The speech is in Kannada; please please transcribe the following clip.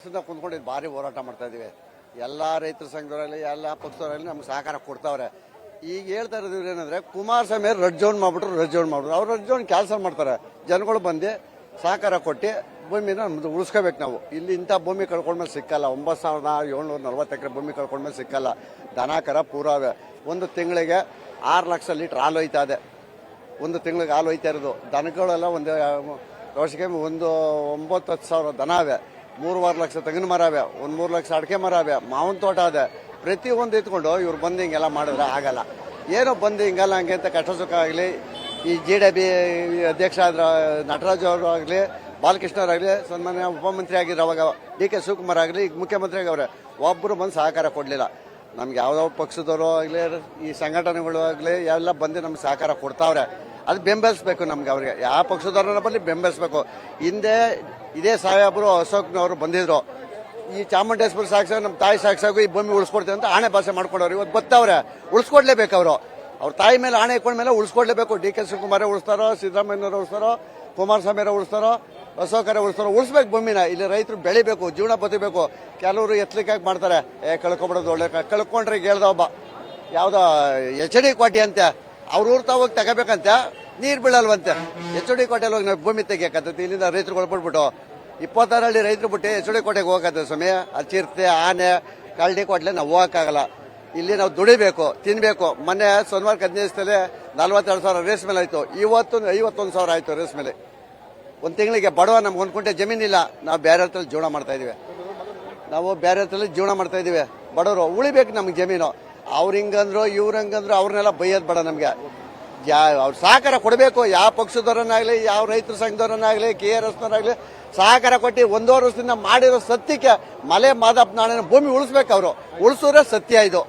ಕುಂತ್ಕೊಂಡಿದ್ದು ಭಾರಿ ಹೋರಾಟ ಮಾಡ್ತಾ ಇದೀವಿ. ಎಲ್ಲ ರೈತರ ಸಂಘದವರಲ್ಲಿ ಎಲ್ಲ ಪಕ್ಷದವರಲ್ಲಿ ನಮ್ಗೆ ಸಹಕಾರ ಕೊಡ್ತಾವ್ರೆ. ಈಗ ಹೇಳ್ತಾ ಇರೋದು ಏನಂದ್ರೆ ಕುಮಾರಸ್ವಾಮಿ ರೆಡ್ ಝೋನ್ ಮಾಡ್ಬಿಟ್ರು ಅವ್ರು ರೆಡ್ ಝೋನ್ ಕ್ಯಾನ್ಸಲ್ ಮಾಡ್ತಾರೆ. ಜನಗಳು ಬಂದು ಸಹಕಾರ ಕೊಟ್ಟು ಭೂಮಿನ ನಮ್ದು ಉಳಿಸ್ಕೋಬೇಕು. ನಾವು ಇಲ್ಲಿ ಇಂಥ ಭೂಮಿ ಕಳ್ಕೊಂಡ್ಮೇಲೆ ಸಿಕ್ಕಲ್ಲ. 9,740 ಎಕರೆ ಭೂಮಿ ಕಳ್ಕೊಂಡ್ಮೇಲೆ ಸಿಕ್ಕಲ್ಲ. ದನ ಕರ ಪೂರಾವೆ. ಒಂದು ತಿಂಗಳಿಗೆ 6 ಲಕ್ಷ ಲೀಟರ್ ಹಾಲು ಹೋಯ್ತಾ ಇದೆ. ಒಂದು ತಿಂಗಳಿಗೆ ಹಾಲು ಹೋಯ್ತಾ ಇರೋದು. ದನಗಳೆಲ್ಲ ಒಂದು ವರ್ಷಕ್ಕೆ ಒಂದು 9-10 ಸಾವಿರ ದನ ಅವೆ. 3-4 ಲಕ್ಷ ತೆಂಗಿನ ಮರ ಅವೆ. 3 ಲಕ್ಷ ಅಡಿಕೆ ಮರ ಅವೆ. ಮಾವಿನ ತೋಟ ಅದೆ. ಪ್ರತಿಯೊಂದು ಇಟ್ಕೊಂಡು ಇವ್ರು ಬಂದು ಹಿಂಗೆಲ್ಲ ಮಾಡಿದ್ರೆ ಆಗಲ್ಲ. ಏನೋ ಬಂದು ಹಿಂಗಲ್ಲ ಹಂಗೆ ಅಂತ ಕಷ್ಟ ಸುಖ ಆಗಲಿ, ಈ JDB ಅಧ್ಯಕ್ಷ ಆದ್ರ ನಟರಾಜ್ ಅವರು ಆಗಲಿ, ಬಾಲಕೃಷ್ಣ ಅವರಾಗಲಿ, ಸನ್ಮಾನ್ಯ ಉಪಮಂತ್ರಿ ಆಗಿದ್ರು ಅವಾಗ DK ಶಿವಕುಮಾರ್ ಆಗಲಿ, ಈಗ ಮುಖ್ಯಮಂತ್ರಿ ಆಗವ್ರೆ, ಒಬ್ಬರು ಬಂದು ಸಹಕಾರ ಕೊಡಲಿಲ್ಲ. ನಮ್ಗೆ ಯಾವ್ದಾವ ಪಕ್ಷದವರು ಆಗಲಿ, ಈ ಸಂಘಟನೆಗಳು ಆಗಲಿ ಎಲ್ಲ ಬಂದು ನಮ್ಗೆ ಸಹಕಾರ ಕೊಡ್ತಾವ್ರೆ. ಅದು ಬೆಂಬಲಿಸ್ಬೇಕು. ನಮ್ಗೆ ಅವ್ರಿಗೆ ಯಾವ ಪಕ್ಷದವ್ರನ್ನ ಬರಲಿ ಬೆಂಬಲಿಸ್ಬೇಕು. ಹಿಂದೆ ಇದೇ ಸಾಹೇಬರು ಅಶೋಕ್ನವರು ಬಂದಿದ್ರು. ಈ ಚಾಮುಂಡೇಶ್ವರಿ ಸಾಕ್ಷಿ ನಮ್ಮ ತಾಯಿ ಸಾಕ್ಷಿಯಾಗೂ ಈ ಭೂಮಿ ಉಳಿಸ್ಕೊಡ್ತೇವೆ ಅಂತ ಆಣೆ ಭಾಷೆ ಮಾಡ್ಕೊಂಡವ್ರು. ಇವತ್ತು ಬರ್ತಾವ್ರೆ, ಉಳಿಸ್ಕೊಡ್ಲೇಬೇಕು. ಅವರು ಅವ್ರ ತಾಯಿ ಮೇಲೆ ಆಣೆ ಇಟ್ಕೊಂಡ್ಮೇಲೆ ಉಳಿಸ್ಕೊಡ್ಲೇಬೇಕು. DK ಶಿವಕುಮಾರೇ ಉಳಿಸ್ತಾರೋ, ಸಿದ್ದರಾಮಯ್ಯನವರು ಉಳಿಸ್ತಾರೋ, ಕುಮಾರಸ್ವಾಮಿಯವರು ಉಳಿಸ್ತಾರೋ, ಅಶೋಕರೇ ಉಳಿಸ್ತಾರೋ, ಉಳಿಸ್ಬೇಕು ಭೂಮಿನ. ಇಲ್ಲಿ ರೈತರು ಬೆಳಿಬೇಕು, ಜೀವನ ಬದುಕಬೇಕು. ಕೆಲವರು ಎತ್ತಲಿಕ್ಕಾಗಿ ಮಾಡ್ತಾರೆ, ಕಳ್ಕೊಬಿಡೋದು ಒಳ್ಳೆ. ಕಳ್ಕೊಂಡ್ರೆ ಈಗ ಹೇಳ್ದ ಒಬ್ಬ ಯಾವ್ದೋ HD ಕೋಟೆ ಅಂತೆ, ಅವ್ರ ಊರ್ ಹೋಗಿ ತಗೋಬೇಕಂತೆ, ನೀರು ಬೀಳಲ್ವಂತೆ. HD ಕೋಟೆಯಲ್ಲಿ ಹೋಗಿ ನಾವು ಭೂಮಿ ತೆಗಿಯಕತ್ತೈತಿ. ಇಲ್ಲಿಂದ ರೈತರುಗಳು ಬಿಟ್ಬಿಟ್ಟು 26 ಹಳ್ಳಿ ರೈತರು ಬಿಟ್ಟು HD ಕೋಟೆಗೆ ಹೋಗತ್ತೆ ಸ್ವಾಮಿ. ಅಲ್ಲಿ ಚಿರತೆ, ಆನೆ, ಕಳ್ಳಿ ಕೋಟ್ಲೆ ನಾವು ಹೋಗಕ್ಕಾಗಲ್ಲ. ಇಲ್ಲಿ ನಾವು ದುಡಿಬೇಕು, ತಿನ್ಬೇಕು. ಮೊನ್ನೆ ಸೋಮವಾರ 15 ದಿವಸದಲ್ಲಿ 42,000 ರೇಸ್ ಮೇಲೆ ಆಯ್ತು. ಇವತ್ತು 51,000 ಆಯ್ತು ರೇಸ್ ಮೇಲೆ. ಒಂದು ತಿಂಗಳಿಗೆ ಬಡವ ನಮ್ಗೆ 1 ಕುಂಟೆ ಜಮೀನಿಲ್ಲ. ನಾವು ಬೇರೆ ಹತ್ರದಲ್ಲಿ ಜೀವನ ಮಾಡ್ತಾ ಇದೀವಿ. ಬಡವರು ಉಳಿಬೇಕು ನಮ್ಗೆ ಜಮೀನು. ಅವ್ರ ಹಿಂಗಂದ್ರು ಇವ್ರ ಹಂಗಂದ್ರು ಅವ್ರನ್ನೆಲ್ಲ ಬೈಯೋದು ಬೇಡ ನಮ್ಗೆ. ಅವ್ರು ಸಹಕಾರ ಕೊಡಬೇಕು. ಯಾವ ಪಕ್ಷದವರನ್ನಾಗ್ಲಿ, ಯಾವ ರೈತರ ಸಂಘದವರನ್ನಾಗ್ಲಿ, KRSನವರಾಗ್ಲಿ ಸಹಕಾರ ಕೊಟ್ಟು 1.5 ವರ್ಷದಿಂದ ಮಾಡಿರೋ ಸತ್ಯಕ್ಕೆ ಮಲೆ ಮಾದಪ್ಪ ನಾಳೆ ಭೂಮಿ ಉಳಿಸ್ಬೇಕು. ಅವರು ಉಳಿಸಿದ್ರೆ ಸತ್ಯ ಇದು.